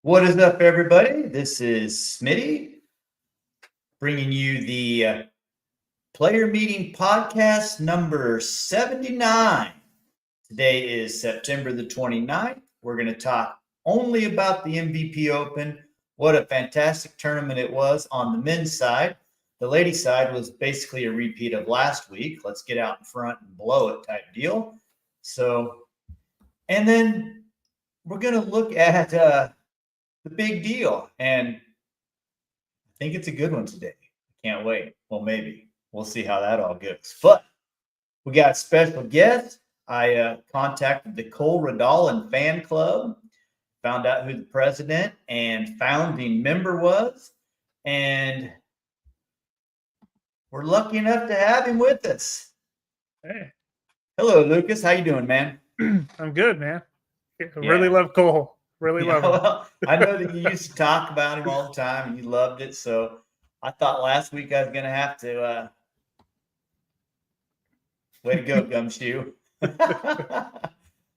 What is up, everybody? This is Smitty bringing you the Player Meeting Podcast number 79. Today is September the 29th. We're going to talk only about the MVP Open. What a fantastic tournament it was on the men's side. The ladies' side was basically a repeat of last week. Let's get out in front and blow it type deal. And then we're going to look at the big deal. And I think it's a good one today. Can't wait. Well, maybe. We'll see how that all goes. But we got a special guest. I contacted the Cole Redalen Fan Club, found out who the president and founding member was, and we're lucky enough to have him with us. Hey. Hello, Lucas. How you doing, man? I'm good, man. I really love Cole. Really love him. Well, I know that you used to talk about him all the time and you loved it. So I thought last week I was going to have to way to go, Gumshoe. I thought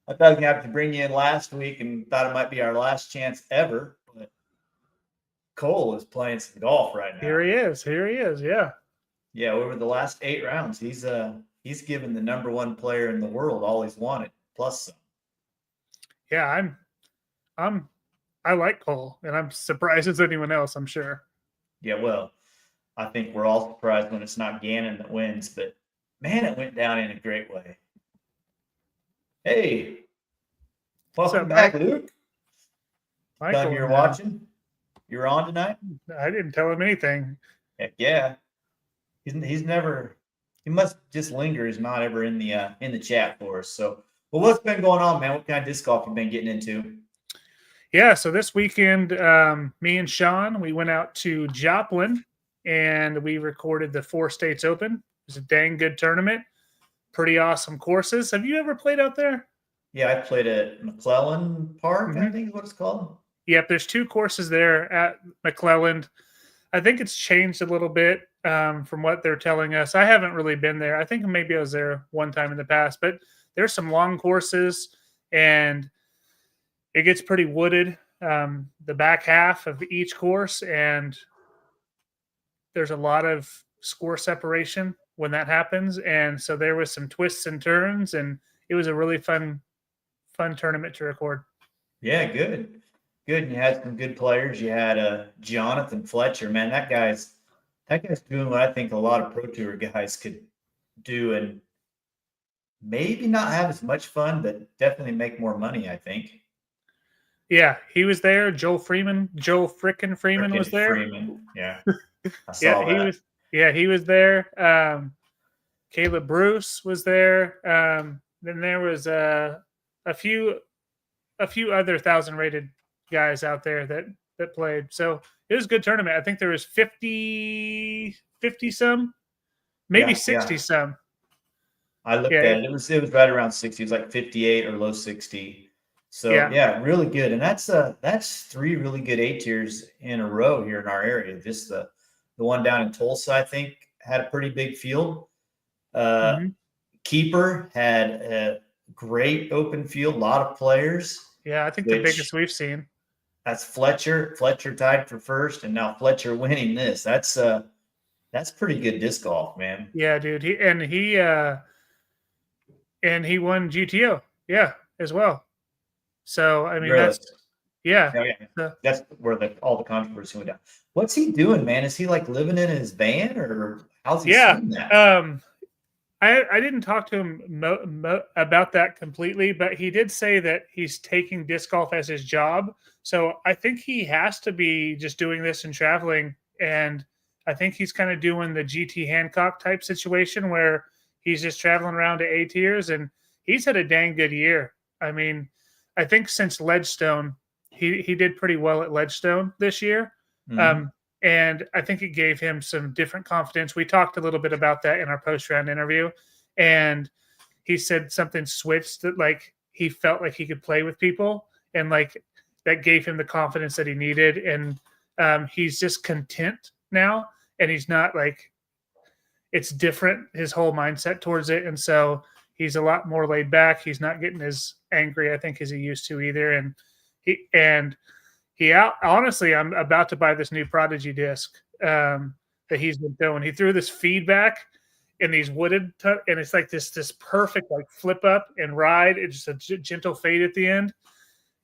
I was going to have to bring you in last week and thought it might be our last chance ever. But Cole is playing some golf right now. Here he is. Yeah. Yeah, over the last 8 rounds, he's given the number one player in the world all he's wanted, plus some. Yeah, I like Cole, and I'm surprised as anyone else, I'm sure. Yeah, well, I think we're all surprised when it's not Gannon that wins, but man, it went down in a great way. Hey, welcome back, Luke. Michael, you're watching? You're on tonight? I didn't tell him anything. Heck yeah. He's never. He must just linger. He's not ever in the chat for us. So, well, what's been going on, man? What kind of disc golf you been getting into? Yeah, so this weekend, me and Sean, we went out to Joplin and we recorded the 4 States Open. It was a dang good tournament. Pretty awesome courses. Have you ever played out there? Yeah, I played at McClellan Park, I think is what it's called. Yep, there's 2 courses there at McClellan. I think it's changed a little bit from what they're telling us. I haven't really been there. I think maybe I was there one time in the past, but there's some long courses and it gets pretty wooded, the back half of each course, and there's a lot of score separation when that happens. And so there was some twists and turns, and it was a really fun tournament to record. Yeah, good. And you had some good players. You had Jonathan Fletcher. Man, that guy's doing what I think a lot of Pro Tour guys could do, and maybe not have as much fun, but definitely make more money, I think. Yeah, he was there. Joe Freeman was there. Yeah. I saw that. He was there. Caleb Bruce was there. Then there was a few other 1,000 rated guys out there that played. So it was a good tournament. I think there was 50 some, maybe 60 some. I looked at it. It was right around 60. It was like 58 or low 60. So yeah, really good. And that's 3 really good A tiers in a row here in our area. Just the one down in Tulsa, I think, had a pretty big field. Keeper had a great open field, a lot of players. Yeah, I think the biggest we've seen. That's Fletcher. Fletcher tied for first, and now Fletcher winning this. That's pretty good disc golf, man. Yeah, dude. He won GTO, as well. So I mean, really? That's where all the controversy went down. What's he doing, man? Is he like living in his van, or how's he seeing that? I didn't talk to him about that completely, but he did say that he's taking disc golf as his job. So I think he has to be just doing this and traveling. And I think he's kind of doing the GT Hancock type situation where he's just traveling around to A tiers, and he's had a dang good year. I mean, I think since Ledgestone, he did pretty well at Ledgestone this year. Mm-hmm. And I think it gave him some different confidence. We talked a little bit about that in our post-round interview. And he said something switched that, like, he felt like he could play with people. And, like, that gave him the confidence that he needed. And he's just content now. And he's not, like, it's different, his whole mindset towards it. And so he's a lot more laid back. He's not getting as angry, I think, as he used to either. And Honestly, I'm about to buy this new Prodigy disc that he's been throwing. He threw this feedback in these wooded, and it's like this perfect like flip up and ride. It's just a gentle fade at the end.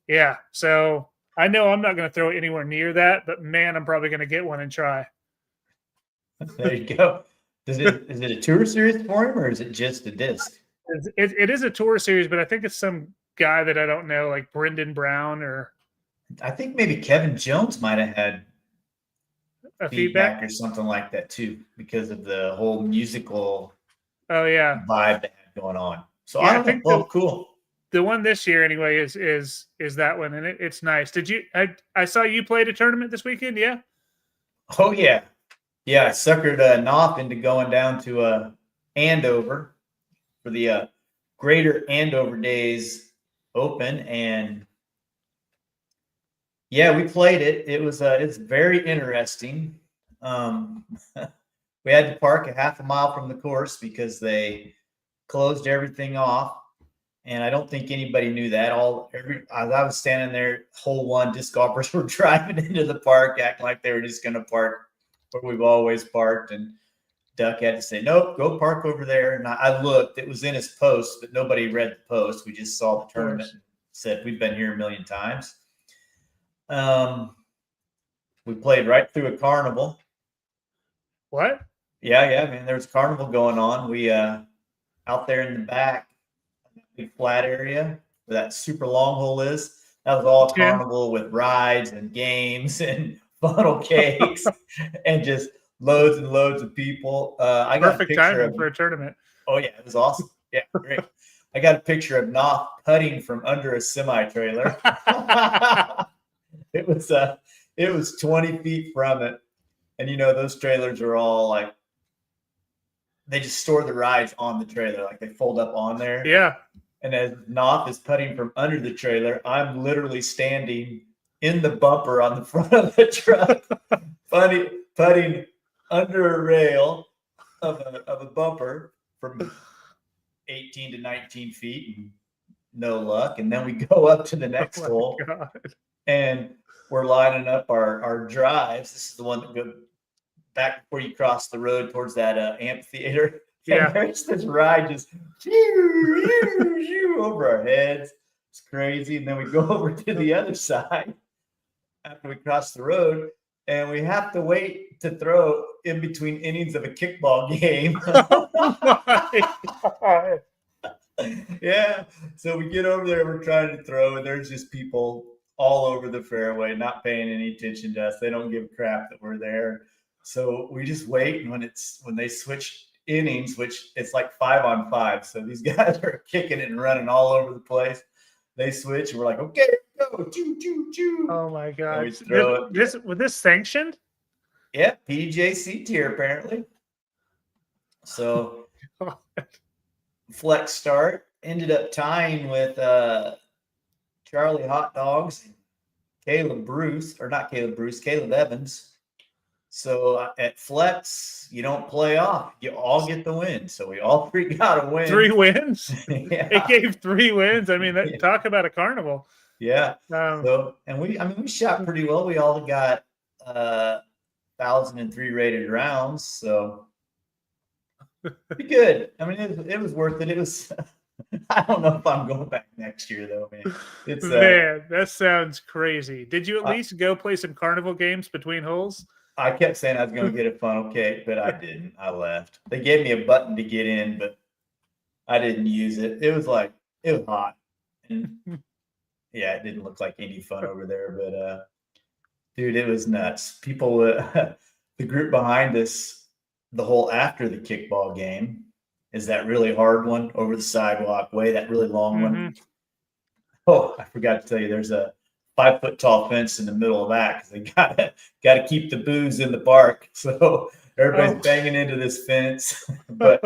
Yeah, so I know I'm not going to throw it anywhere near that, but man, I'm probably going to get one and try. There you go. Is it a tour series for him, or is it just a disc? It is a tour series, but I think it's some guy that I don't know, like Brendan Brown or. I think maybe Kevin Jones might have had A feedback or something like that too, because of the whole musical vibe they had going on. So yeah, I don't know. Well, cool. The one this year anyway is that one, and it's nice. Did you? I saw you played a tournament this weekend. Yeah. Oh yeah, I suckered Knopf into going down to Andover for the Greater Andover Days Open, and yeah, we played it. It's very interesting. We had to park a half a mile from the course because they closed everything off. And I don't think anybody knew that. As I was standing there, hole one, disc golfers were driving into the park, acting like they were just going to park where we've always parked. And Duck had to say, "Nope, go park over there." And I looked; it was in his post, but nobody read the post. We just saw the tournament and said, "We've been here a million times." We played right through a carnival. What? Yeah. I mean, there's a carnival going on. We out there in the back. Big flat area where that super long hole is. That was all carnival with rides and games and funnel cakes and just loads and loads of people. I got perfect timing for a tournament. Oh yeah, it was awesome. Yeah, great. I got a picture of Knopf putting from under a semi trailer. It was 20 feet from it, and those trailers are all like they just store the rides on the trailer, like they fold up on there. Yeah. And as Knopf is putting from under the trailer, I'm literally standing in the bumper on the front of the truck, putting under a rail of a bumper from 18 to 19 feet, and no luck. And then we go up to the next hole, and we're lining up our drives. This is the one that goes back before you cross the road towards that amphitheater. Yeah. And there's this ride just over our heads. It's crazy. And then we go over to the other side after we cross the road, and we have to wait to throw in between innings of a kickball game. Oh yeah. So we get over there, we're trying to throw, and there's just people all over the fairway, not paying any attention to us. They don't give a crap that we're there. So we just wait, and when they switch innings, which it's like 5-on-5, so these guys are kicking it and running all over the place. They switch, and we're like, "Okay, go, choo, choo, choo." Oh my god! Was this sanctioned? Yeah, PJC tier apparently. So flex start ended up tying with Charlie Hot Dogs and Caleb Evans. So at flex, you don't play off. You all get the win. So we all three got a win. 3 wins? Yeah. It gave 3 wins. I mean, talk about a carnival. Yeah. We shot pretty well. We all got 1,003 rated rounds. So pretty good. I mean, it was worth it. It was. I don't know if I'm going back next year though, man. Man, that sounds crazy. Did you at least go play some carnival games between holes? I kept saying I was going to get a funnel cake, but I didn't. I left. They gave me a button to get in, but I didn't use it. It was hot. And yeah, it didn't look like any fun over there, but dude, it was nuts. People, the group behind us, the hole after the kickball game is that really hard one over the sidewalk way, that really long one. Oh, I forgot to tell you, there's a 5-foot tall fence in the middle of that because they gotta keep the booze in the park. So everybody's banging into this fence. But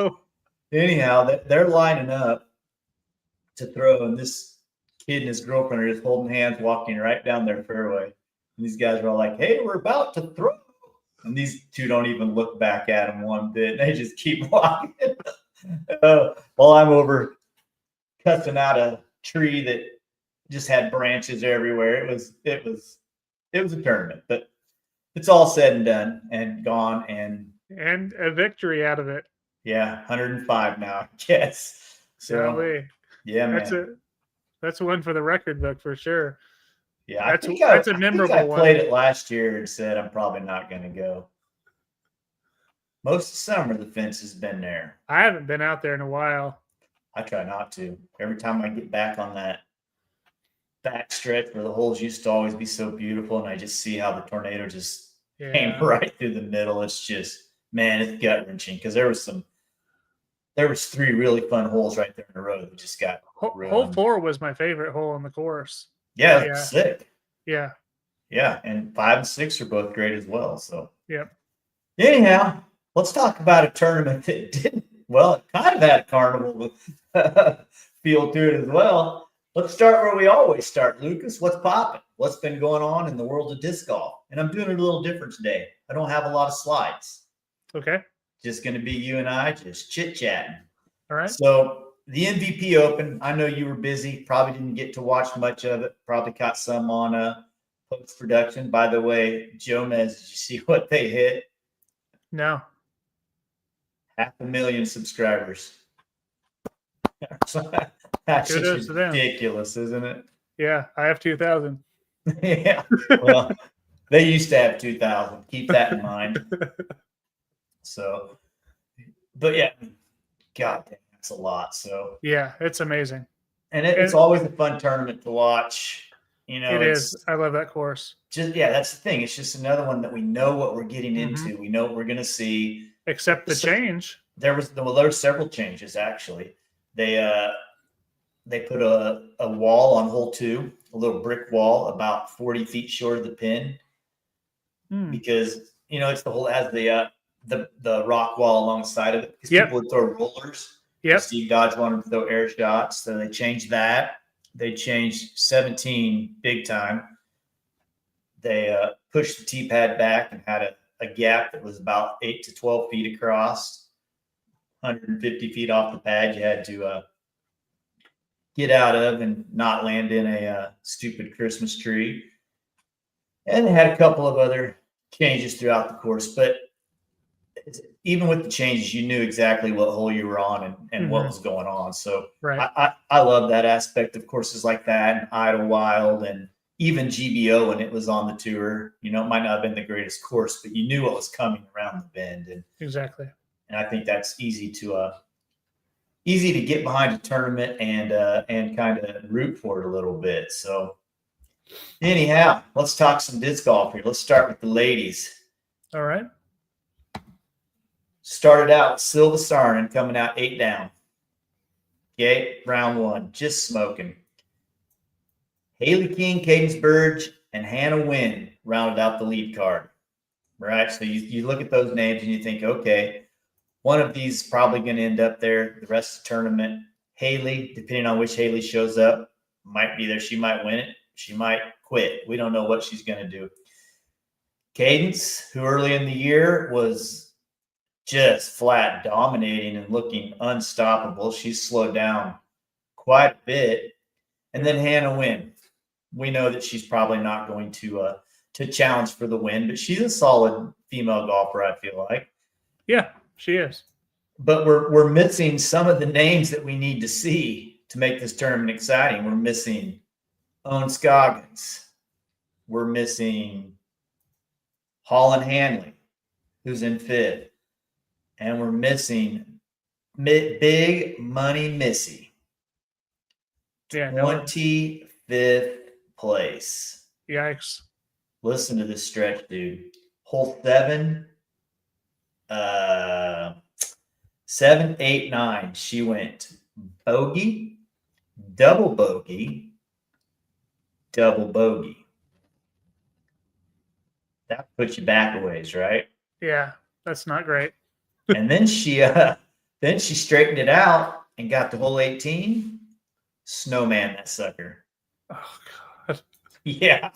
anyhow, they're lining up to throw, and this kid and his girlfriend are just holding hands, walking right down their fairway. And these guys are all like, "Hey, we're about to throw." And these two don't even look back at them one bit. They just keep walking. While I'm over cussing out a tree that just had branches everywhere. It was it was a tournament, but it's all said and done and gone. And a victory out of it. yeah, 105 now, I guess. So Golly. yeah, That's man. that's one for the record book for sure. Yeah, That's a I think memorable I one. played it last year and said I'm probably not going to go. Most of summer, the fence has been there. I haven't been out there in a while. I try not to. Every time I get back on that back stretch where the holes used to always be so beautiful, and I just see how the tornado just came right through the middle. It's just, man, it's gut wrenching because there was 3 really fun holes right there in a row that just got hole 4 was my favorite hole on the course. Yeah, sick. Yeah. Yeah, and 5 and 6 are both great as well. So yep. Anyhow, let's talk about a tournament that didn't. Well, it kind of had a carnival feel to it as well. Let's start where we always start, Lucas. What's popping? What's been going on in the world of disc golf? And I'm doing it a little different today. I don't have a lot of slides. Okay. Just going to be you and I just chit-chatting. All right. So the MVP Open, I know you were busy. Probably didn't get to watch much of it. Probably caught some on post-production. By the way, Jomez, did you see what they hit? No. 500,000 subscribers. That's just ridiculous, isn't it? Yeah, I have 2,000. Yeah. Well, they used to have 2,000. Keep that in mind. So, but yeah, God damn, that's a lot. So yeah, it's amazing. And it's always a fun tournament to watch. You know, it is. I love that course. Just that's the thing. It's just another one that we know what we're getting into. We know what we're going to see. Except the change. There were several changes actually. They put a wall on hole 2, a little brick wall about 40 feet short of the pin, because it's the whole as the rock wall alongside of it. Because people would throw rollers. Yep. Steve Dodge wanted to throw air shots, so they changed that. They changed 17 big time. They pushed the tee pad back and had a gap that was about 8 to 12 feet across, 150 feet off the pad. You had to get out of and not land in a stupid Christmas tree. And they had a couple of other changes throughout the course. But even with the changes, you knew exactly what hole you were on and what was going on. So I love that aspect of courses like that, and Idlewild, and even GBO when it was on the tour. It might not have been the greatest course, but you knew what was coming around the bend. And exactly. And I think that's easy to get behind a tournament and kind of root for it a little bit. So anyhow, let's talk some disc golf here. Let's start with the ladies. All right. Started out Silva Sarnen coming out 8 down. Okay, round 1, just smoking. Haley King, Cadence Burge, and Hannah Wynn rounded out the lead card. Right, so you look at those names and you think, okay, one of these is probably going to end up there the rest of the tournament. Haley, depending on which Haley shows up, might be there. She might win it. She might quit. We don't know what she's going to do. Cadence, who early in the year was just flat dominating and looking unstoppable. She's slowed down quite a bit. And then Hannah Wynn. We know that she's probably not going to challenge for the win, but she's a solid female golfer, I feel like. Yeah, she is. But we're missing some of the names that we need to see to make this tournament exciting. We're missing Owen Scoggins. We're missing Holland Hanley, who's in 5th. And we're missing Big Money Missy. Yeah, 25th place. Yikes. Listen to this stretch, dude. Hole 7, 7, 8, 9. She went bogey, double bogey, double bogey. That puts you back a ways, right? Yeah, that's not great. And then she straightened it out and got to hole 18. Snowman that sucker. Oh God. Yeah.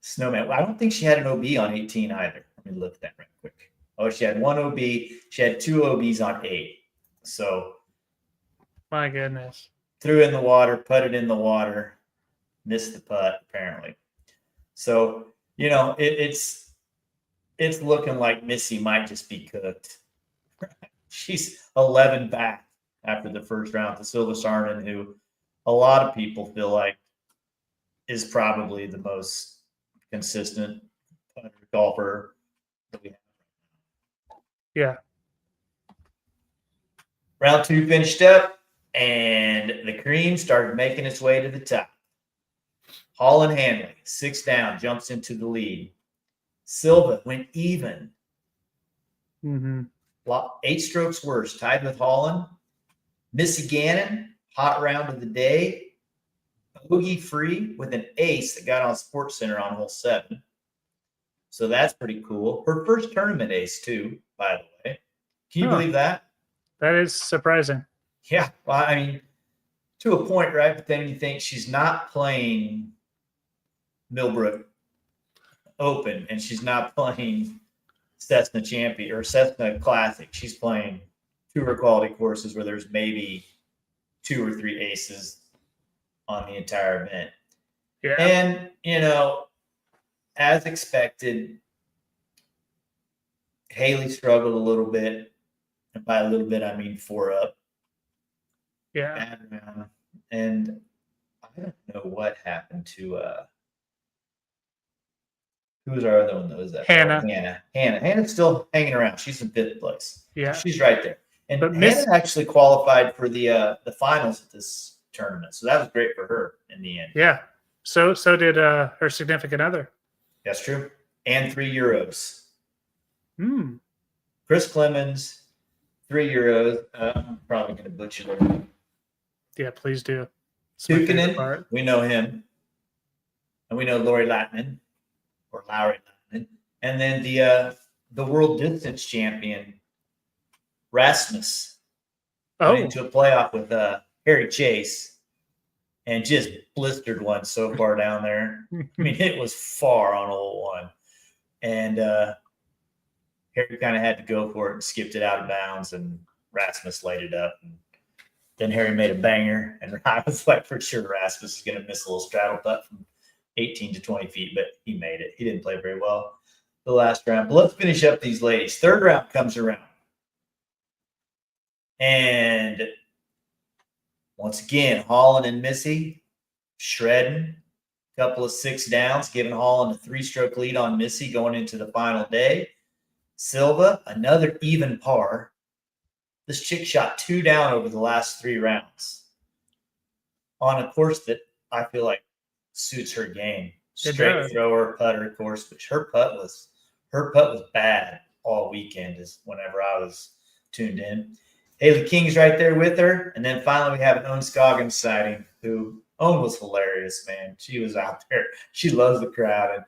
Snowman. Well, I don't think she had an OB on 18 either. Let me look at that right quick. Oh, she had 1 OB. She had 2 OBs on 8. So my goodness. Threw in the water, putted in the water, missed the putt, apparently. So it's looking like Missy might just be cooked. She's 11 back after the first round to Silva Sarnan, who a lot of people feel like is probably the most consistent golfer that we have. Yeah. Round 2 finished up, and the cream started making its way to the top. Holland Hanley, 6 down, jumps into the lead. Silva went even. 8 strokes worse, tied with Holland. Missy Gannon, hot round of the day, bogey free with an ace that got on Sports Center on hole 7. So that's pretty cool. Her first tournament ace, too, by the way. Can you believe that? That is surprising. Yeah. Well, I mean, to a point, right? But then you think she's not playing Millbrook Open and she's not playing Cessna Champion or Cessna Classic. She's playing tour quality courses where there's maybe 2 or 3 aces on the entire event. Yeah. And, as expected, Haley struggled a little bit. And by a little bit, I mean 4 up. Yeah. Bad round. And I don't know what happened to who was our other one that was that? Hannah. Hannah's still hanging around. She's in 5th place. Yeah. She's right there. And but Hannah actually qualified for the finals at this tournament. So that was great for her in the end. Yeah. So did her significant other. That's true. And 3 euros. Chris Clemens, 3 euros. I'm probably going to butcher that. Yeah, please do. Tukinen, we know him. And we know Lori Latman. Or Lowry Latman. And then the world distance champion, Rasmus. Went into a playoff with Harry Chase and just blistered one so far down there. I mean, it was far on hole 1. And Harry kind of had to go for it and skipped it out of bounds, and Rasmus laid it up. And then Harry made a banger, and I was like, for sure Rasmus is going to miss a little straddle putt from 18 to 20 feet, but he made it. He didn't play very well the last round. But let's finish up these ladies. Third round comes around. And once again, Holland and Missy shredding. A couple of 6 downs, giving Holland a 3-stroke lead on Missy going into the final day. Silva, another even par. This chick shot 2 down over the last 3 rounds on a course that I feel like suits her game. Straight thrower, putter course, but her putt was bad all weekend is whenever I was tuned in. Haley King's right there with her. And then finally we have an Owen Scoggins sighting, who Owen was hilarious, man. She was out there. She loves the crowd.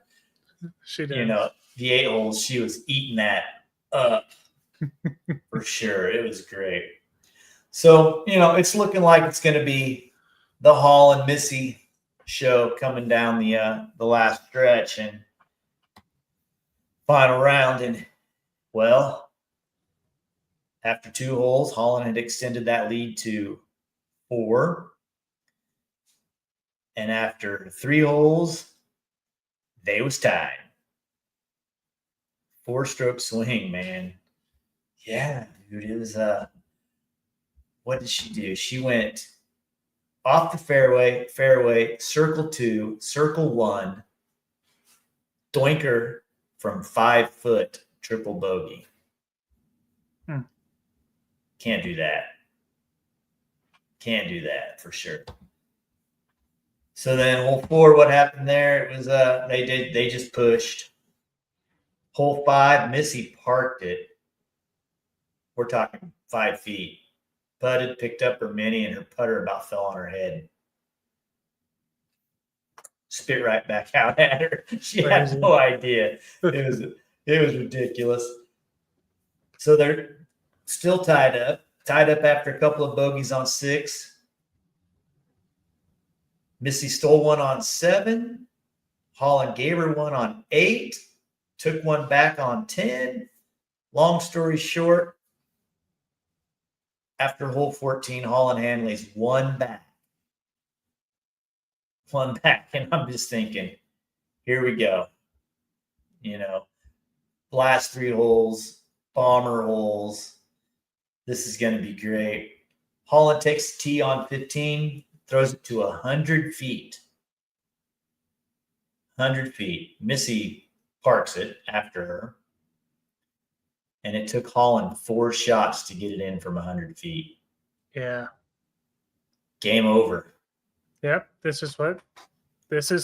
And, she did. The 8 holes, she was eating that up for sure. It was great. So, it's looking like it's going to be the Hall and Missy show coming down the last stretch and final round. And, well, after 2 holes, Holland had extended that lead to 4. And after 3 holes, they was tied. 4-stroke swing, man. Yeah, dude. It was what did she do? She went off the fairway, circle 2, circle 1, doinker from 5 foot, triple bogey. Can't do that. Can't do that for sure. So then hole 4, what happened there? It was they just pushed. Hole 5, Missy parked it. We're talking 5 feet. Putted, picked up her mini, and her putter about fell on her head. Spit right back out at her. She had no idea. It was ridiculous. So they're still tied up after a couple of bogeys on 6. Missy stole one on 7. Holland gave her one on 8. Took one back on 10. Long story short, after hole 14, Holland Hanley's one back. And I'm just thinking, here we go. Last 3 holes, bomber holes. This is going to be great. Holland takes the tee on 15, throws it to 100 feet. 100 feet. Missy parks it after her. And it took Holland 4 shots to get it in from 100 feet. Yeah. Game over. Yep. This is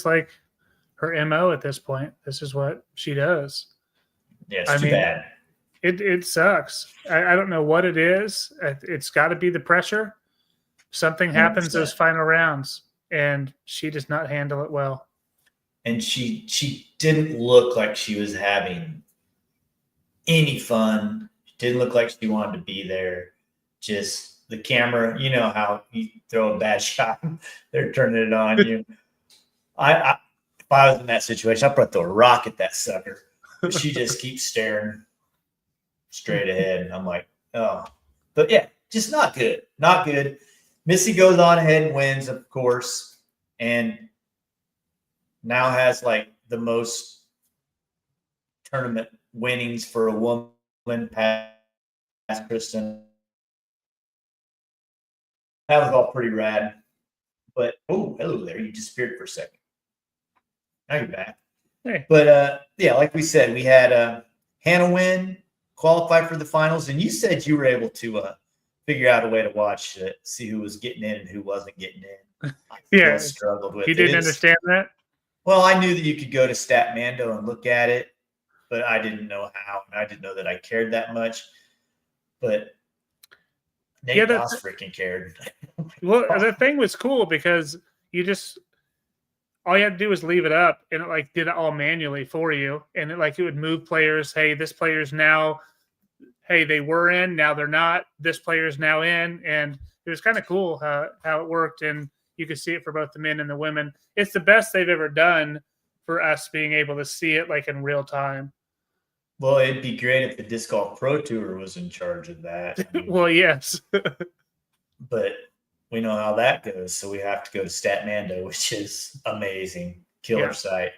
like her MO at this point. This is what she does. Yeah, it's too bad. It sucks. I don't know what it is. It's got to be the pressure. Something happens 100%. those final rounds, and she does not handle it well. And she didn't look like she was having any fun. She didn't look like she wanted to be there. Just the camera, you know how you throw a bad shot, they're turning it on you. If I was in that situation, I'd probably throw a rock at that sucker. But she just keeps staring straight ahead. I'm like, oh. But yeah, just not good. Not good. Missy goes on ahead and wins, of course, and now has like the most tournament winnings for a woman past Kristen. That was all pretty rad. But, oh, hello there. You disappeared for a second. Now you're back. Hey. But, yeah, like we said, we had Hannah win, qualify for the finals, and you said you were able to figure out a way to watch it, see who was getting in and who wasn't getting in. Yeah. I struggled with it. You didn't understand that? Well, I knew that you could go to Statmando and look at it, but I didn't know how, and I didn't know that I cared that much. But Nate Goss freaking cared. Well, the thing was cool because all you had to do was leave it up, and it like did it all manually for you, and it would move players. Hey, this player's now. Hey, they were in, now they're not. This player's now in, and it was kind of cool how it worked, and you could see it for both the men and the women. It's the best they've ever done for us being able to see it like in real time. Well, it'd be great if the Disc Golf Pro Tour was in charge of that. I mean, well, yes. But we know how that goes, so we have to go to Statmando, which is amazing. Killer site.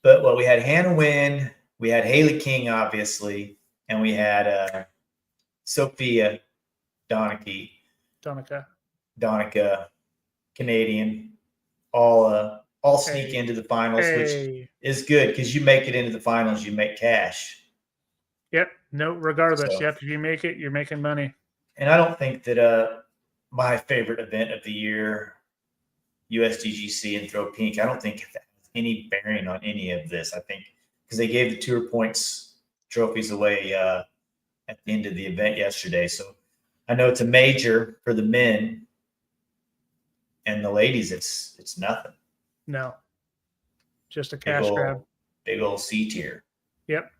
But we had Hannah win. We had Haley King, obviously. And we had Sophia Donica, Canadian, all sneak into the finals, which is good because you make it into the finals, you make cash. Yep. No, regardless. Yep. If you make it, you're making money. And I don't think that my favorite event of the year, USDGC and Throw Pink, I don't think that has any bearing on any of this. I think because they gave the tour points trophies away at the end of the event yesterday. So I know it's a major for the men, and the ladies, it's nothing. No, just a cash grab. Big old C tier. Yep.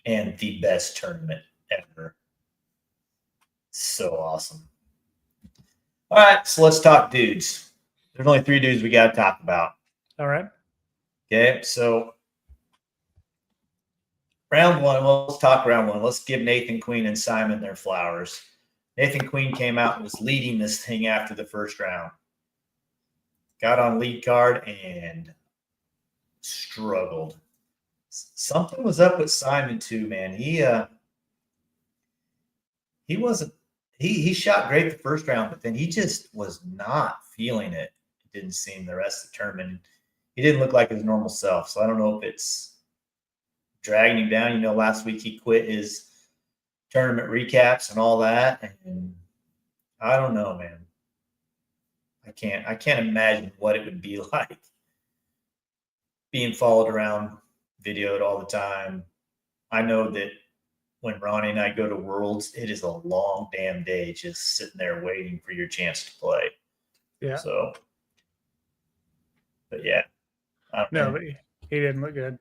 And the best tournament ever. So awesome. All right, so let's talk dudes. There's only 3 dudes we got to talk about. All right. Okay, so round 1. Well, let's talk round 1. Let's give Nathan Queen and Simon their flowers. Nathan Queen came out and was leading this thing after the first round. Got on lead card and struggled. Something was up with Simon too, man. He wasn't. He shot great the first round, but then he just was not feeling it. It didn't seem the rest of the tournament. He didn't look like his normal self. So I don't know if it's dragging him down. Last week he quit his tournament recaps and all that, and I don't know, man. I can't imagine what it would be like being followed around, videoed all the time. I know that when Ronnie and I go to Worlds, it is a long damn day just sitting there waiting for your chance to play. Yeah. So, but yeah. No, but he didn't look good.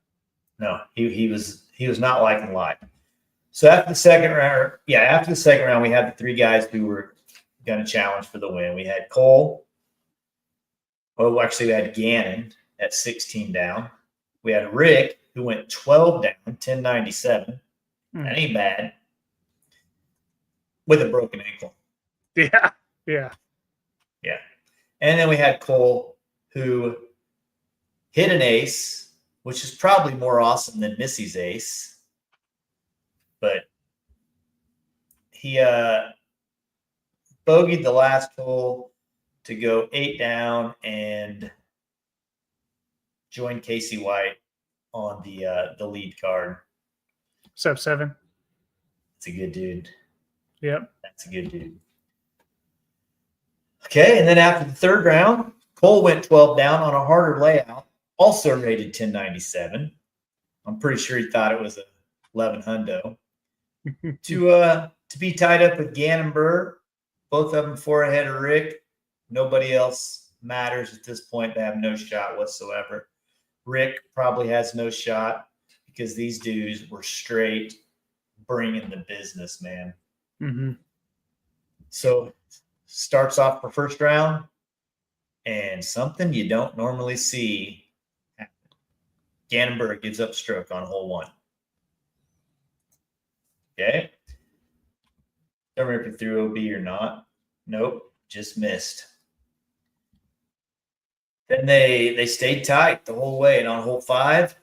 No, he was not liking life. So after the second round, we had the 3 guys who were going to challenge for the win. We had Cole. Well, actually, we had Gannon at 16 down. We had Rick, who went 12 down, 1097. That ain't bad. With a broken ankle. Yeah. And then we had Cole, who hit an ace, which is probably more awesome than Missy's ace. But he bogeyed the last hole to go 8 down and join Casey White on the lead card. Sub 7. That's a good dude. Yep. That's a good dude. Okay, and then after the third round, Cole went 12 down on a harder layout, also rated 1097. I'm pretty sure he thought it was a 11 hundo. to be tied up with Gannon Burr, both of them 4 ahead of Rick. Nobody else matters at this point. They have no shot whatsoever. Rick probably has no shot because these dudes were straight bringing the business, man. Mm-hmm. So starts off for first round, and something you don't normally see happen. Gannon Burr gives up stroke on hole 1. Okay. Don't remember if he threw OB or not. Nope, just missed. Then they stayed tight the whole way, and on hole 5,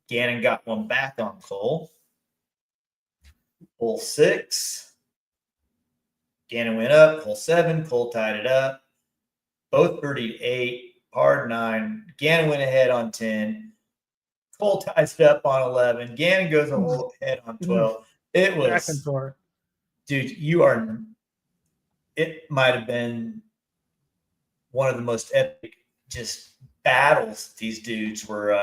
Gannon got one back on Cole. Hole 6, Gannon went up. Hole 7, Cole tied it up. Both birdied 8, hard 9. Gannon went ahead on 10. Cole ties it up on 11. Gannon goes ahead on 12. It was back and forth. Dude, it might have been one of the most epic just battles these dudes were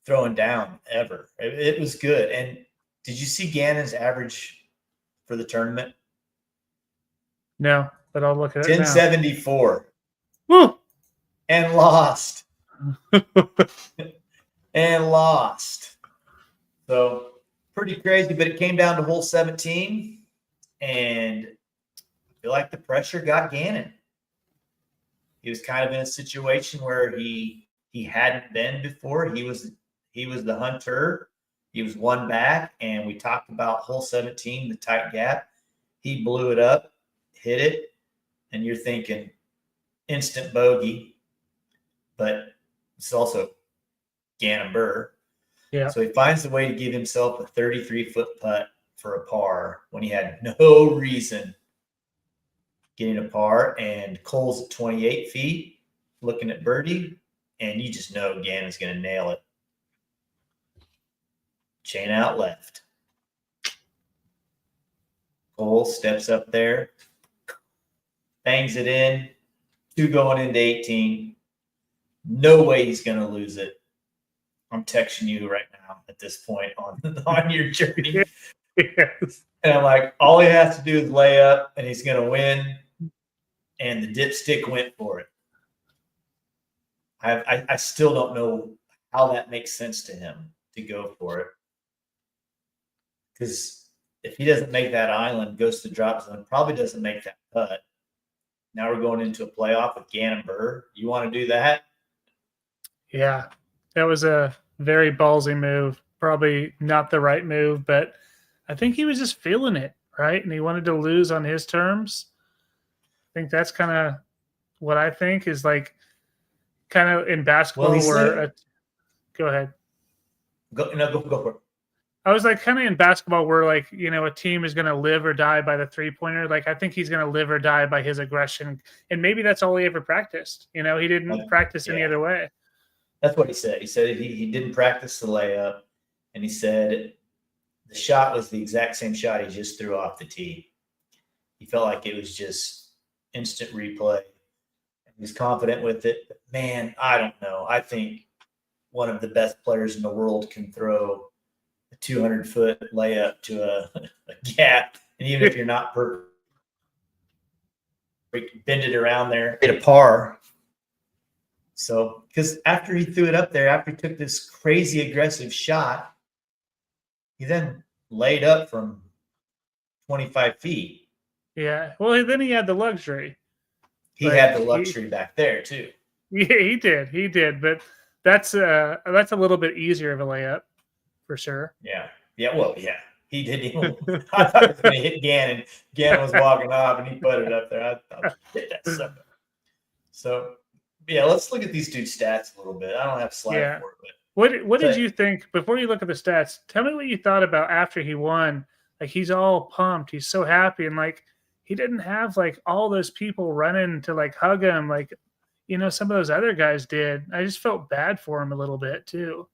throwing down ever. It was good. And did you see Gannon's average for the tournament? No, but I'll look at it 1074. Woo! And lost. And lost. So pretty crazy, but it came down to hole 17, and I feel like the pressure got Gannon. He was kind of in a situation where he hadn't been before. He was the hunter. He was one back, and we talked about hole 17, the tight gap. He blew it up, hit it, and you're thinking instant bogey, but it's also Gannon Burr. Yeah. So he finds a way to give himself a 33-foot putt for a par when he had no reason getting a par. And Cole's at 28 feet looking at birdie, and you just know Gannon's going to nail it. Chain out left. Cole steps up there, bangs it in, 2 going into 18. No way he's going to lose it. I'm texting you right now at this point on your journey. Yes. And I'm like, all he has to do is lay up, and he's going to win. And the dipstick went for it. I still don't know how that makes sense to him to go for it. Because if he doesn't make that island, goes to the drop zone, probably doesn't make that putt. Now we're going into a playoff with Gannon Burr. You want to do that? Yeah, that was a very ballsy move. Probably not the right move, but I think he was just feeling it, right? And he wanted to lose on his terms. I think that's kind of what I think is like kind of in basketball where go ahead. Go for it. I was like kind of in basketball where like, you know, a team is going to live or die by the 3-pointer. Like I think he's going to live or die by his aggression. And maybe that's all he ever practiced. You know, he didn't practice any other way. That's what he said. He said he didn't practice the layup. And he said the shot was the exact same shot he just threw off the tee. He felt like it was just instant replay. He was confident with it. But man, I don't know. I think one of the best players in the world can throw a 200-foot layup to a gap. And even if you're not perfect, bend it around there, hit a par. So, because after he threw it up there, after he took this crazy aggressive shot, he then laid up from 25 feet. Yeah. Well, then he had the luxury. He had the luxury back there too. Yeah, he did. He did. But that's a little bit easier of a layup for sure. Yeah. Yeah. Well, yeah. He didn't even. I thought he was going to hit Gannon. Gannon was walking off, and he put it up there. I thought, hit that sucker. So, Yeah, let's look at these dudes' stats a little bit. I don't have a slide Yeah. for it, but What did you think before you look at the stats? Tell me what you thought about after he won. Like he's all pumped, he's so happy, and like he didn't have like all those people running to like hug him, like some of those other guys did. I just felt bad for him a little bit too.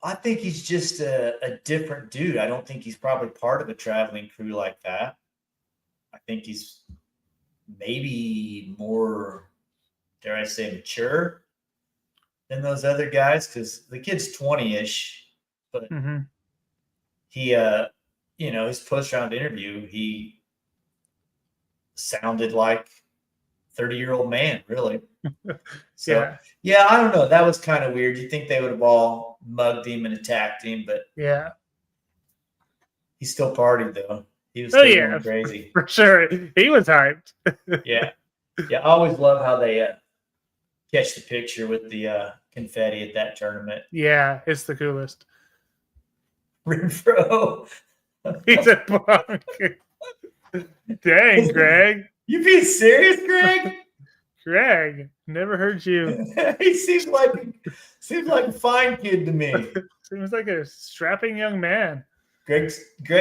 I think he's just a different dude. I don't think he's probably part of a traveling crew like that. I think he's maybe more, dare I say, mature than those other guys because the kid's 20-ish, but he, his post-round interview, he sounded like 30-year-old man, really. So, yeah, I don't know. That was kind of weird. You think they would have all mugged him and attacked him, but yeah, he still partied though. He was still going crazy for sure. He was hyped. yeah. I always love how they catch the picture with the confetti at that tournament. Yeah, it's the coolest. Renfro. He's a punk. Dang, Greg. You being serious, Greg? Greg, never heard you. He seems like a fine kid to me. Seems like a strapping young man. Greg's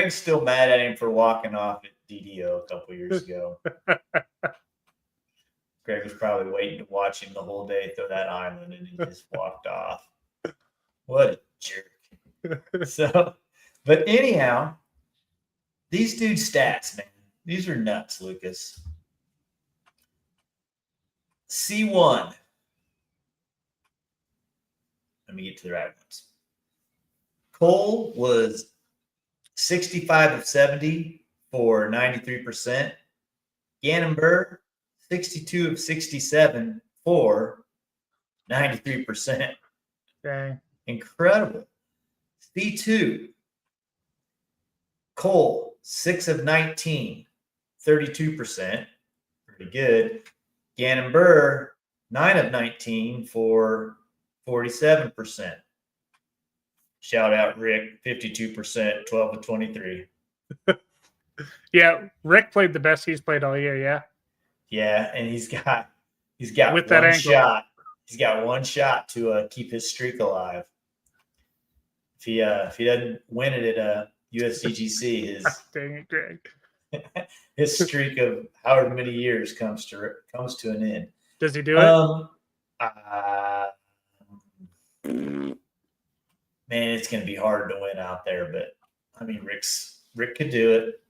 still mad at him for walking off at DDO a couple years ago. Greg was probably waiting to watch him the whole day through that island, and he just walked off. What a jerk. So, but anyhow, these dudes' stats, man, these are nuts, Lucas. C1. Let me get to the right ones. Cole was 65 of 70 for 93%. Gannon Burr, 62 of 67 for 93%. Dang. Incredible. C2. Cole, 6 of 19, 32%. Pretty good. Gannon Burr, 9 of 19 for 47%. Shout out Rick, 52%, 12 of 23. Yeah, Rick played the best he's played all year, yeah. Yeah, and he's got with one shot. He's got one shot to keep his streak alive. If he doesn't win it at USDGC, his dang it, Greg. His streak of however many years comes to an end. Does he do it? Man, it's going to be hard to win out there, but I mean, Rick could do it.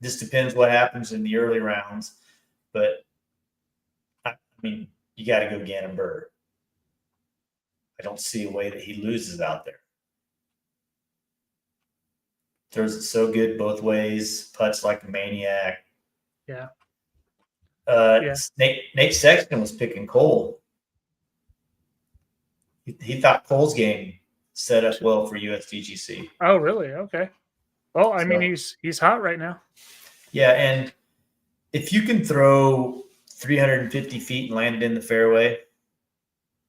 Just depends what happens in the early rounds, but I mean, you got to go Gannon Burr. I don't see a way that he loses out there. Throws it so good both ways, putts like a maniac. Yeah. Nate Sexton was picking Cole. He thought Cole's game set up well for USDGC. Oh, really? Okay. Well, I mean, he's hot right now. Yeah, and if you can throw 350 feet and land it in the fairway,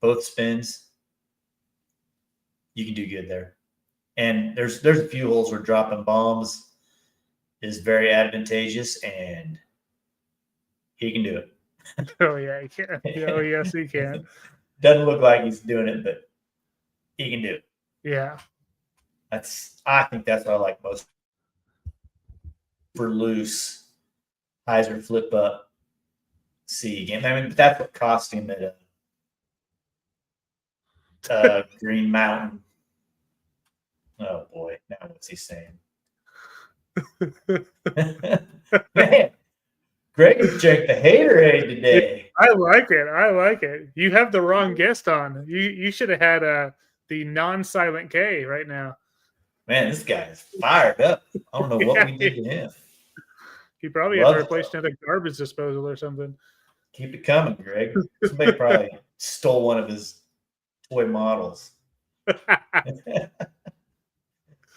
both spins, you can do good there. And there's a few holes where dropping bombs is very advantageous, and he can do it. Oh, yeah, he can. Oh, yes, he can. Doesn't look like he's doing it, but he can do it. Yeah. I think that's what I like most. For loose, hyzer flip up, C game. I mean, that's what cost him at Green Mountain. Oh boy, now what's he saying? Man, Greg has drank the haterade today. I like it. You have the wrong guest on. You should have had the non-silent K right now. Man, this guy is fired up. I don't know what we did to him. He probably had to replace another garbage disposal or something. Keep it coming, Greg. Somebody probably stole one of his toy models.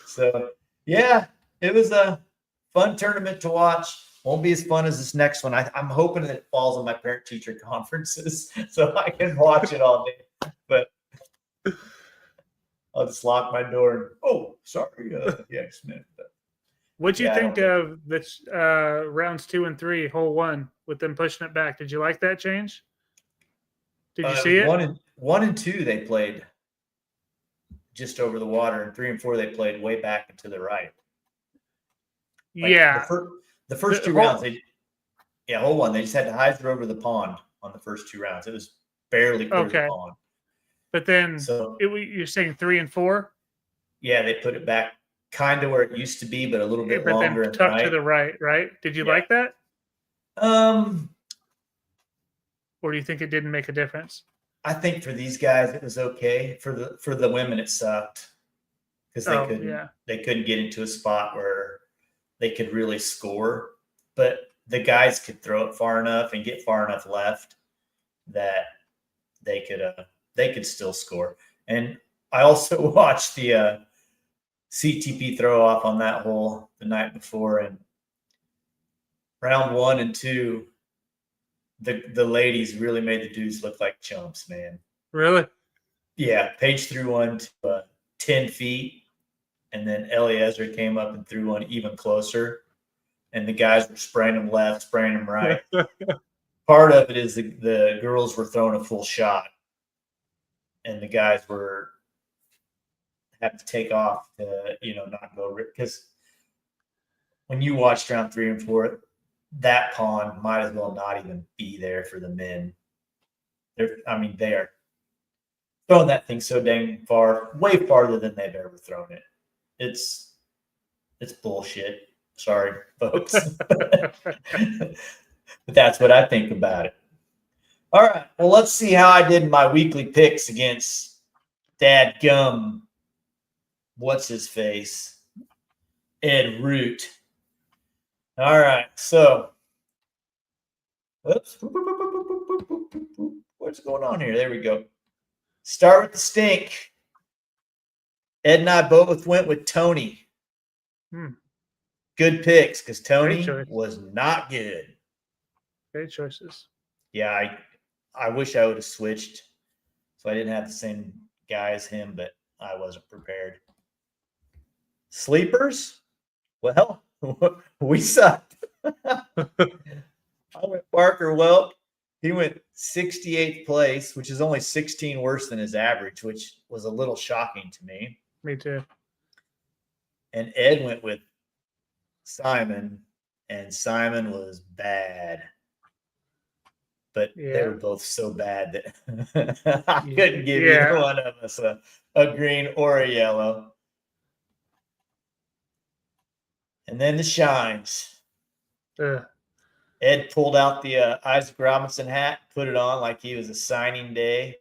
So, yeah, it was a fun tournament to watch. Won't be as fun as this next one. I'm hoping that it falls on my parent-teacher conferences so I can watch it all day. But I'll just lock my door and, oh, sorry, yeah, Smith. What'd you think of the rounds 2 and 3, hole 1, with them pushing it back? Did you like that change? Did you see it? 1 and 2 they played just over the water, and 3 and 4 they played way back and to the right. Like Yeah. the first two rounds, hold on. They just had to hyzer over the pond on the first 2 rounds. It was barely clear the pond. But then, so you're saying 3 and 4? Yeah, they put it back kind of where it used to be, but a little bit longer then tucked to the right. Did you like that? Or do you think it didn't make a difference? I think for these guys it was okay. For the women it sucked because they couldn't get into a spot where they could really score. But the guys could throw it far enough and get far enough left that they could still score. And I also watched the CTP throw off on that hole the night before, and round 1 and 2, the ladies really made the dudes look like chumps, man. Really? Yeah, Paige threw one to 10 feet, and then Eliezer came up and threw one even closer, and the guys were spraying them left, spraying them right. Part of it is the girls were throwing a full shot, and the guys were have to take off to not go, because when you watched round 3 and 4, that pond might as well not even be there for the men. They are throwing that thing so dang far, way farther than they've ever thrown it. It's bullshit. Sorry, folks. But that's what I think about it. All right. Well, let's see how I did in my weekly picks against dadgum. What's his face? Ed Root. All right. So, what's going on here? There we go. Start with the stink. Ed and I both went with Tony. Good picks, because Tony was not good. Great choices. Yeah, I wish I would have switched so I didn't have the same guy as him, but I wasn't prepared. Sleepers? Well, we sucked. I went Parker Welk. He went 68th place, which is only 16 worse than his average, which was a little shocking to me. Me too. And Ed went with Simon, and Simon was bad. But they were both so bad that I couldn't give either one of us a green or a yellow. And then the shines. Ed pulled out the Isaac Robinson hat, put it on like he was a signing day.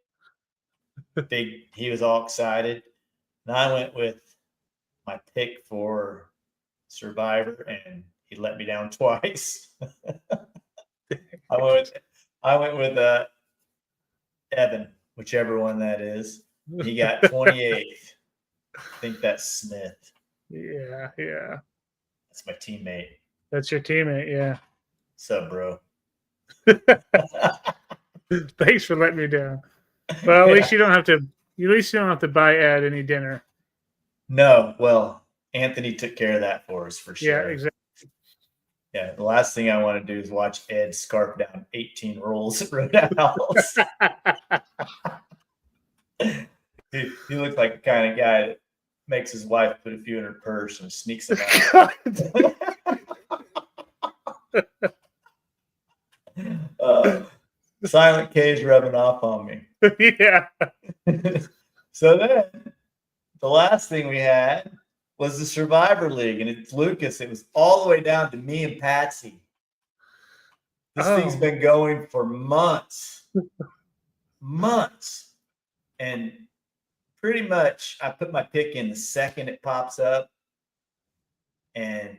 He was all excited. And I went with my pick for Survivor, and he let me down twice. I went with Evan, whichever one that is. He got 28th. I think that's Smith. Yeah. That's my teammate. That's your teammate, yeah. What's up, bro? Thanks for letting me down. Well, at least you don't have to. At least you don't have to buy Ed any dinner. No, well, Anthony took care of that for us for sure. Yeah, exactly. Yeah, the last thing I want to do is watch Ed scarf down 18 rolls at Roadhouse. He looks like the kind of guy that makes his wife put a few in her purse and sneaks them out. Silent K's rubbing off on me. Yeah. So then the last thing we had was the Survivor League, and it's Lucas. It was all the way down to me and Patsy. This thing's been going for months. And pretty much I put my pick in the second it pops up, and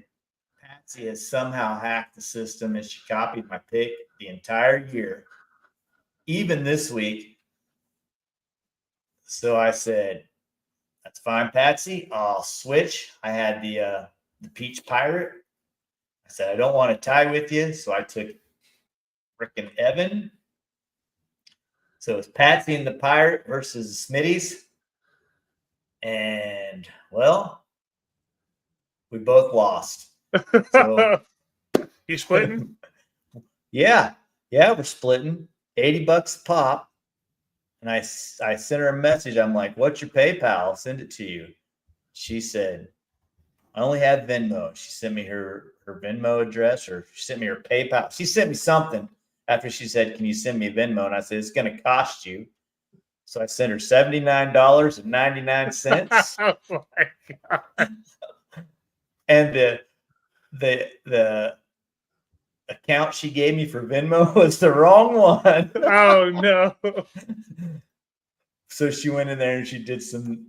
Patsy has somehow hacked the system, and she copied my pick the entire year, even this week. So I said, that's fine, Patsy. I'll switch. I had the Peach Pirate. I said, I don't want to tie with you. So I took frickin' Evan. So it's Patsy and the Pirate versus Smitty's. And, well, we both lost. So, you splitting? Yeah, we're splitting. $80 a pop. And I sent her a message. I'm like, what's your PayPal? I'll send it to you. She said, I only have Venmo. She sent me her Venmo address, or she sent me her PayPal. She sent me something after she said, can you send me Venmo? And I said, it's going to cost you. So I sent her $79.99. Oh my God. And the account she gave me for Venmo was the wrong one. Oh no. So she went in there and she did some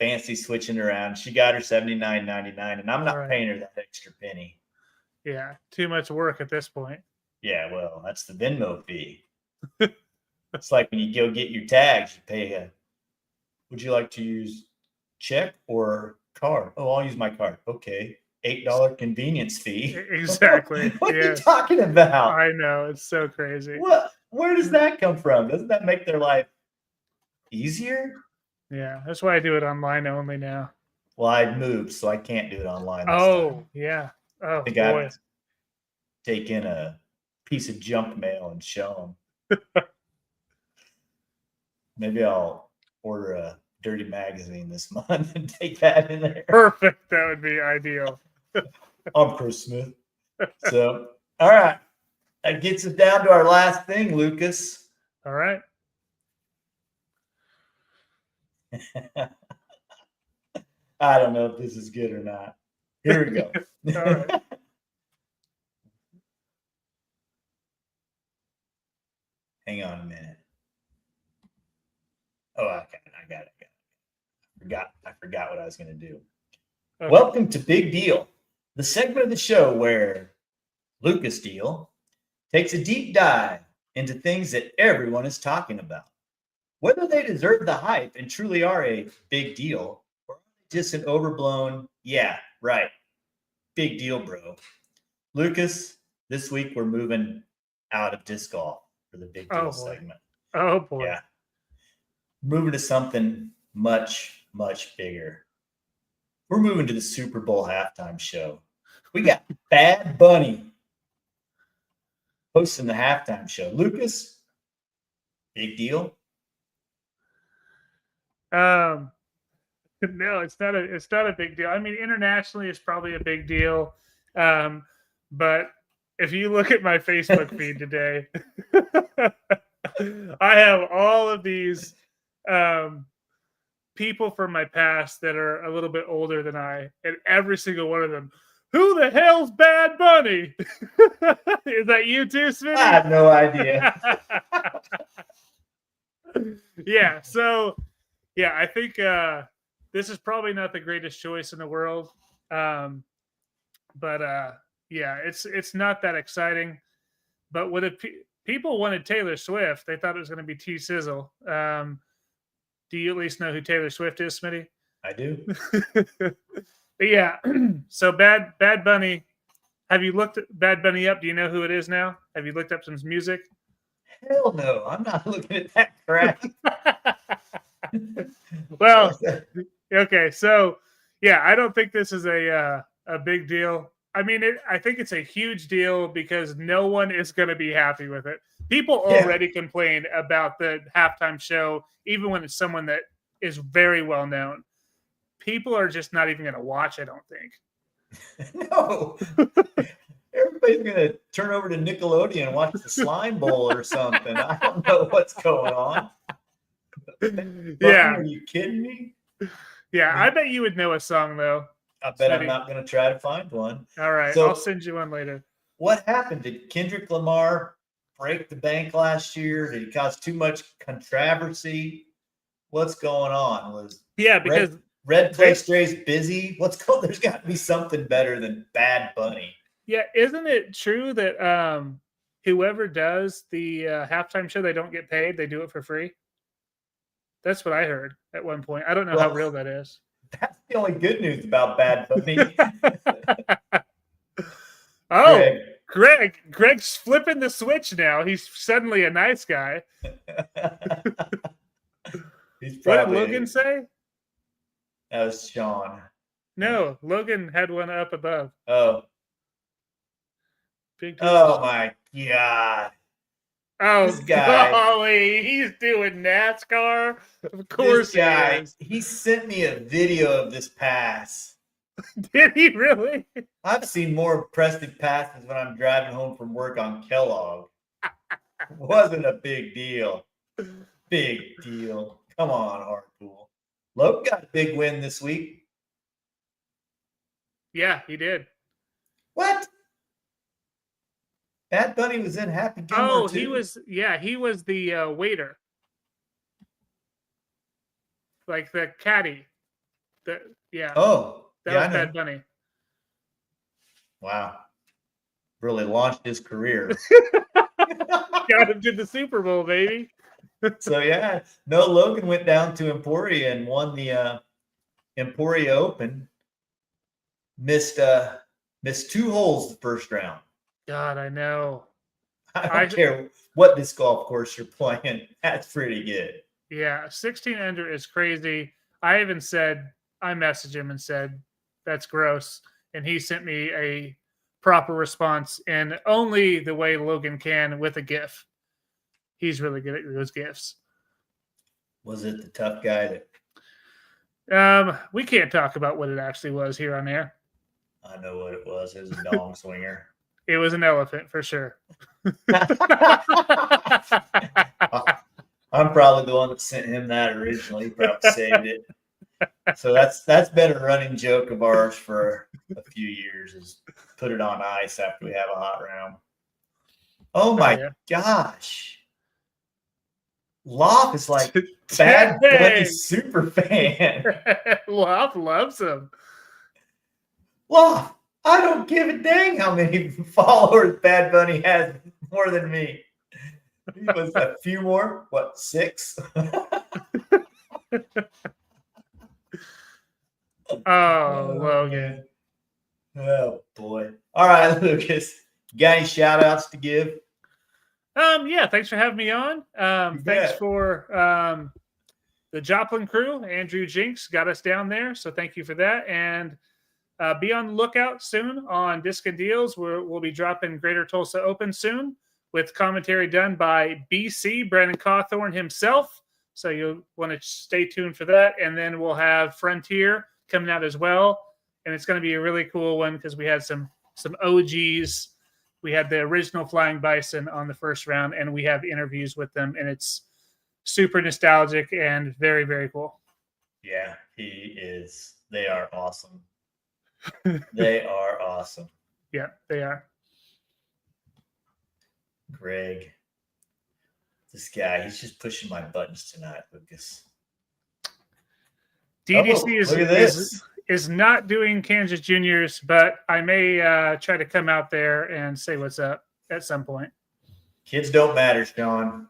fancy switching around. She got her $79.99, and I'm not paying her that extra penny. Yeah, too much work at this point. Yeah, well, that's the Venmo fee. It's like when you go get your tags, you pay would you like to use check or card? Oh, I'll use my card. Okay. $8 convenience fee. Exactly. What are you talking about? I know, it's so crazy. Where does that come from? Doesn't that make their life easier? Yeah, that's why I do it online only now. Well, I moved, so I can't do it online. Yeah. Oh, I think boy. I've taken a piece of junk mail and show them. Maybe I'll order a dirty magazine this month and take that in there. Perfect. That would be ideal. I'm Chris Smith. So, all right. That gets us down to our last thing, Lucas. All right. I don't know if this is good or not. Here we go. All right. Hang on a minute. Oh, okay. I got it. I forgot what I was going to do. Okay. Welcome to Big Deal, the segment of the show where Lucas Deal takes a deep dive into things that everyone is talking about. Whether they deserve the hype and truly are a big deal, or just an overblown, yeah, right, big deal, bro. Lucas, this week we're moving out of disc golf for the big deal segment. Oh, boy. Yeah. Moving to something much, much bigger. We're moving to the Super Bowl halftime show. We got Bad Bunny hosting the halftime show. Lucas, big deal? No, it's not a big deal. I mean, internationally, it's probably a big deal. But if you look at my Facebook feed today, I have all of these people from my past that are a little bit older than I, and every single one of them, who the hell's Bad Bunny? Is that you too, Smitty? I have no idea. Yeah, so yeah, I think this is probably not the greatest choice in the world. But yeah, it's not that exciting. But what if people wanted Taylor Swift? They thought it was going to be T-Sizzle. Do you at least know who Taylor Swift is, Smitty? I do. Yeah. So Bad Bunny. Have you looked Bad Bunny up? Do you know who it is now? Have you looked up some music? Hell no. I'm not looking at that crap. Well, okay. So yeah, I don't think this is a big deal. I mean, I think it's a huge deal because no one is going to be happy with it. People already complain about the halftime show, even when it's someone that is very well known. People are just not even going to watch, I don't think. No. Everybody's going to turn over to Nickelodeon and watch the Slime Bowl or something. I don't know what's going on. Yeah. Are you kidding me? Yeah, I bet you would know a song, though. I bet I'm not going to try to find one. All right, so, I'll send you one later. What happened? Did Kendrick Lamar break the bank last year? Did he cause too much controversy? What's going on? Because Red Clay Strays busy? There's got to be something better than Bad Bunny. Yeah, isn't it true that whoever does the halftime show, they don't get paid? They do it for free? That's what I heard at one point. I don't know how real that is. That's the only good news about Bad Bunny. Oh, Greg's flipping the switch now. He's suddenly a nice guy. What did Logan say? That was Sean. No, Logan had one up above. Oh. Big oh my God. Oh, This guy, golly, he's doing NASCAR. Of course he is. he sent me a video of this pass. Did he really? I've seen more impressive passes when I'm driving home from work on Kellogg. Wasn't a big deal. Big deal. Come on, Harpool. Logan got a big win this week. Yeah, he did. What? Bad Bunny was in Happy Gilmore too. He was the waiter. Like the caddy. Oh, that yeah, was Bad Bunny. Wow. Really launched his career. Got him to the Super Bowl, baby. So, yeah. No, Logan went down to Emporia and won the Emporia Open. Missed 2 holes the first round. God, I know. I don't care what disc golf course you're playing. That's pretty good. Yeah, 16 under is crazy. I messaged him and said, that's gross. And he sent me a proper response in only the way Logan can with a GIF. He's really good at those GIFs. Was it the tough guy that? We can't talk about what it actually was here on air. I know what it was. It was a dong swinger. It was an elephant for sure. I'm probably the one that sent him that originally. He probably saved it. So that's been a running joke of ours for a few years, is put it on ice after we have a hot round. Oh my gosh. Loff is like Bad Bunny super fan. Loff loves him. Loff, I don't give a dang how many followers Bad Bunny has more than me. He was a few more. What, 6? Oh, Logan. Oh, boy. All right, Lucas. You got any shout-outs to give? Yeah, thanks for having me on. Thanks for the Joplin crew. Andrew Jinks got us down there, so thank you for that. And be on the lookout soon on Disc and Deals. We'll be dropping Greater Tulsa Open soon with commentary done by BC, Brandon Cawthorn himself. So you'll want to stay tuned for that. And then we'll have Frontier coming out as well. And it's going to be a really cool one because we had some OGs. We had the original Flying Bison on the first round, and we have interviews with them. And it's super nostalgic and very, very cool. Yeah, he is. They are awesome. They are awesome. Yeah, they are. Greg. This guy, he's just pushing my buttons tonight, Lucas. DDC is not doing Kansas Juniors, but I may try to come out there and say what's up at some point. Kids don't matter, Sean.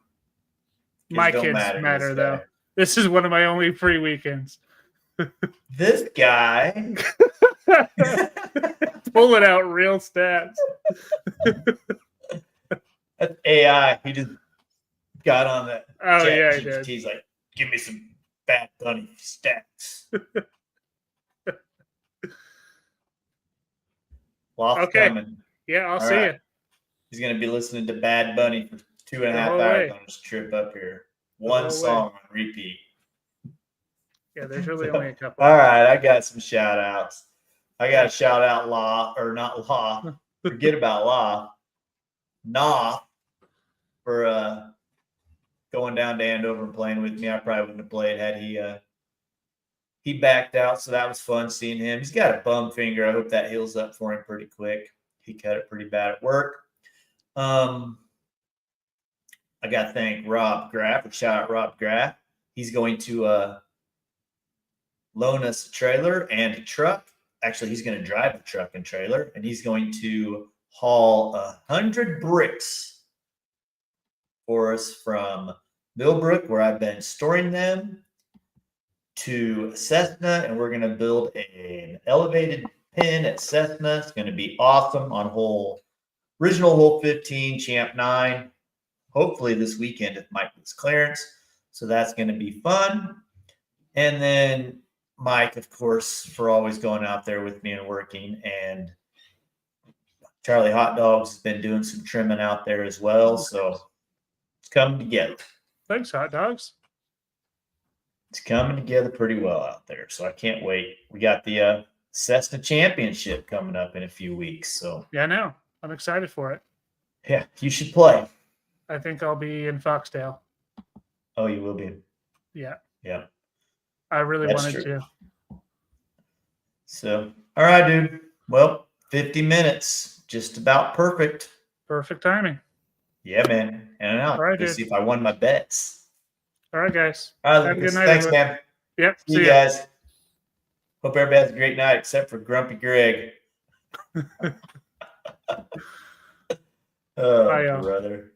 My kids matter though. This is one of my only free weekends. This guy. Pulling out real stats. That's AI. He just got on that. Oh, yeah, he did. He's like, give me some Bad Bunny stats. Okay. Coming. Yeah, I'll see you. He's going to be listening to Bad Bunny for 2.5 hours on his trip up here. One song on repeat. Yeah, there's really only a couple. All right, I got some shout outs. I got to shout out Law. Forget about Law. Nah, for going down to Andover and playing with me. I probably wouldn't have played had he backed out, so that was fun seeing him. He's got a bum finger. I hope that heals up for him pretty quick. He cut it pretty bad at work. I got to thank Rob Graff. Shout out Rob Graff. He's going to loan us a trailer and a truck. Actually, he's going to drive the truck and trailer, and he's going to haul 100 bricks for us from Millbrook, where I've been storing them, to Cessna, and we're going to build an elevated pin at Cessna. It's going to be awesome on original hole 15, champ 9. Hopefully this weekend if Mike gets clearance. So that's going to be fun. And then Mike, of course, for always going out there with me and working. And Charlie Hot Dogs has been doing some trimming out there as well. So It's coming together. Thanks, hot dogs. It's coming together pretty well out there. So I can't wait. We got the Cessna Championship coming up in a few weeks. So Yeah, I know. I'm excited for it. yeah, you should play. I think I'll be in Foxdale. Oh, you will be. Yeah. Yeah. I really That's wanted true. to. So, all right, dude. Well, 50 minutes. Just about perfect. Perfect timing. Yeah, man. And now All right, let's see dude. if I won my bets. All right, guys. All right, Have a good Lucas. night, Thanks, everyone. man. Yep. See you ya. guys. Hope everybody has a great night, except for Grumpy Greg. Oh, Bye, y'all. brother.